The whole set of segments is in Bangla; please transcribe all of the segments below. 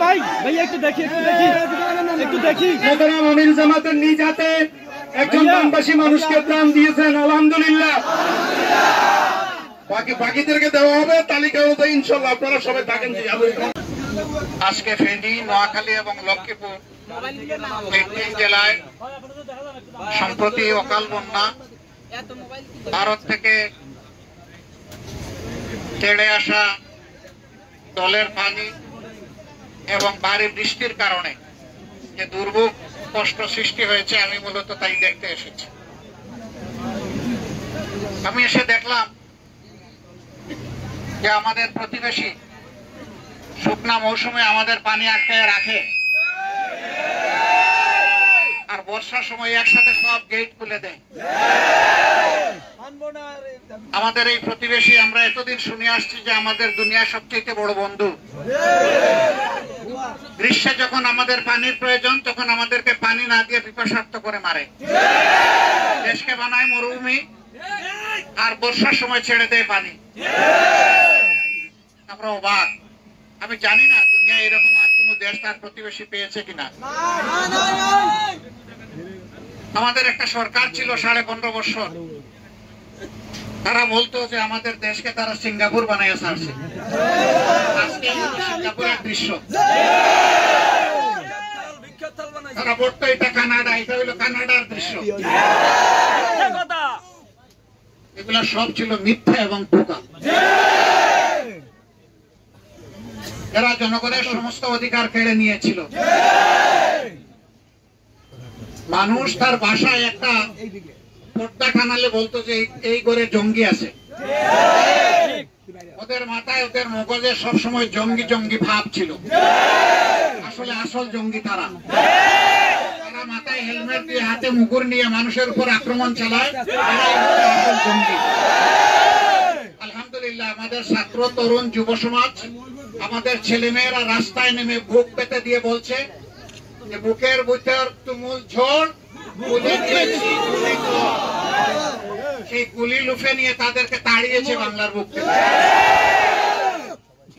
ভাই ভাইয়া একটু দেখি মোহতারাম আমির জামাতের নিজ হাতে একজন বামবাসী মানুষকে প্রাণ দিয়েছেন, আলহামদুলিল্লাহ। বাকিদেরকে দেওয়া হবে তালিকা অনুযায়ী ইনশাল্লাহ, আপনারা সবাই থাকেন। আজকে ফেনী, নোয়াখালী এবং লক্ষ্মীপুর এই 3 জেলায় সম্প্রতি অকাল বন্যা, ভারত থেকে তেড়ে আসা জলের পানি এবং ভারী বৃষ্টির কারণে যে দুর্ভোগ কষ্ট সৃষ্টি হয়েছে, আমি মূলত তাই দেখতে এসেছি। আমি এসে দেখলাম যে আমাদের প্রতিবেশী শুকনা মৌসুমে আমাদের পানি আটকায় রাখে, আর বর্ষার সময় একসাথে সব গেট খুলে দেয়। আমাদের এই প্রতিবেশী, আমরা এতদিন শুনে আসছি যে আমাদের দুনিয়ার সবচেয়ে বড় বন্ধু। গ্রীষ্মে যখন আমাদের পানির প্রয়োজন, তখন আমাদেরকে পানি না দিয়ে পিপাসার্ত করে মারে, দেশকে বানায় মরুভূমি, আর বর্ষার সময় ছেড়ে দেয় পানি। আমরা অবাক। আমি জানি না দুনিয়া এরকম আর কোন দেশ তার প্রতিবেশী পেয়েছে কিনা। আমাদের একটা সরকার ছিল 15.5 বছর, তারা বলতো যে আমাদের দেশকে তারা সিঙ্গাপুর বানাইয়া ছাড়ছে। আজকে সিঙ্গাপুরের দৃশ্য। তারা বলতো এটা কানাডা, এটা হলো কানাডার দৃশ্য। এগুলা সব ছিল মিথ্যা এবং ধোঁকা। এরা জনগণের সমস্ত অধিকার কেড়ে নিয়েছিল। মানুষ তার বাসায় একটা পর্দা টানালে বলতো যে এই ঘরে জঙ্গি আছে। ওদের মাথায়, ওদের মগজে সবসময় জঙ্গি জঙ্গি ভাব ছিল। আসলে আসল জঙ্গি তারা। তারা মাথায় হেলমেট দিয়ে, হাতে মুগুর নিয়ে মানুষের উপর আক্রমণ চালায়, আসল জঙ্গি। আলহামদুলিল্লাহ, আমাদের ছাত্র, তরুণ, যুব সমাজ, আমাদের ছেলেমেয়েরা রাস্তায় নেমে বুক পেতে দিয়ে বলছে যে বুকের ভিতর তুমুল ঝড়, সেই গুলি লুফে নিয়ে তাদেরকে তাড়িয়েছে বাংলার বুক থেকে।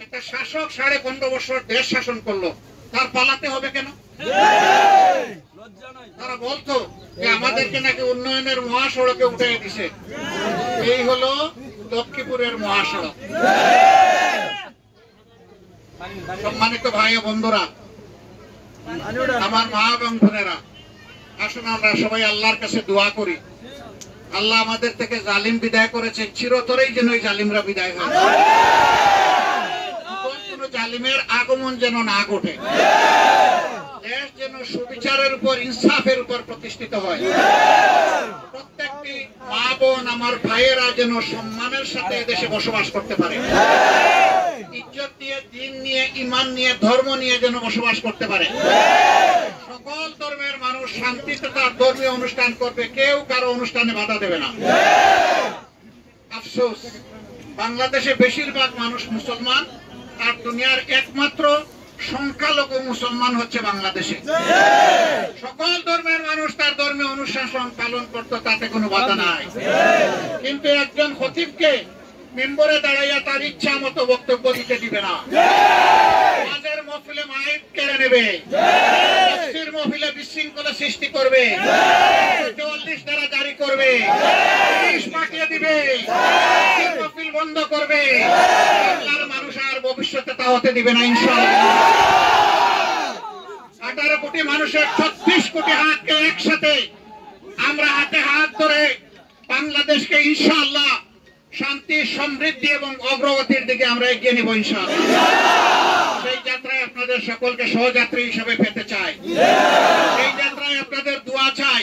একটা শাসক 15.5 বছর দেশ শাসন করলো, তার পালাতে হবে কেন? তারা বলতো যে আমাদেরকে নাকি উন্নয়নের মহাসড়কে উঠে দিছে। এই হলো লক্ষ্মীপুরের মহাসড়ক। সম্মানিত ভাই ও বন্ধুরা, আমার মা এবং বোনেরা, আসুন আমরা সবাই আল্লাহর কাছে দোয়া করি। আল্লাহ আমাদের থেকে জালিম বিদায় করেছে, চিরতরেই যেন এই জালিমরা বিদায় হয়, কোন জালিমের আগমন যেন না ঘটে। দেশ যেন সুবিচারের উপর, ইনসাফের উপর প্রতিষ্ঠিত হয়। প্রত্যেকটি মা বোন, আমার ভাইয়েরা যেন সম্মানের সাথে দেশে বসবাস করতে পারে, ইজ্জত নিয়ে, দিন নিয়ে, ঈমান নিয়ে, ধর্ম নিয়ে যেন বসবাস করতে পারে। সকল ধর্মের মানুষ শান্তিতে তার ধর্মীয় অনুষ্ঠান করবে, কেউ কারো অনুষ্ঠানে বাধা দেবে না। আফসোস, বাংলাদেশে বেশিরভাগ মানুষ মুসলমান, আর দুনিয়ার একমাত্র সংখ্যালঘু মুসলমান হচ্ছে বাংলাদেশে। সকল ধর্মের মানুষ তার ধর্মীয় অনুষ্ঠান পালন করতো, তাতে কোনো বাধা নাই। কিন্তু একজন খতিবকে মেম্বরে দাঁড়াইয়া তার ইচ্ছা মতো বক্তব্য দিতে দিবে না। আজের মহফিলে মাইক কেড়ে নেবে, তাফসীর মহফিলে বিশৃঙ্খলা সৃষ্টি করবে, 44 ধারা জারি করবে, পুলিশ পাঠিয়ে দিবে, মহফিল বন্ধ করবে। বাংলার মানুষ আর ভবিষ্যতে তা হতে দিবে না ইনশাআল্লাহ। 18 কোটি মানুষের 36 কোটি হাতকে একসাথে আমরা হাতে হাত ধরে বাংলাদেশকে ইনশাআল্লাহ শান্তি, সমৃদ্ধি এবং অগ্রগতির দিকে আমরা এগিয়ে নিব ইনশাআল্লাহ। সেই যাত্রায় আপনাদের সকলকে সহযাত্রী হিসেবে পেতে চাই। সেই যাত্রায় আপনাদের দোয়া চাই।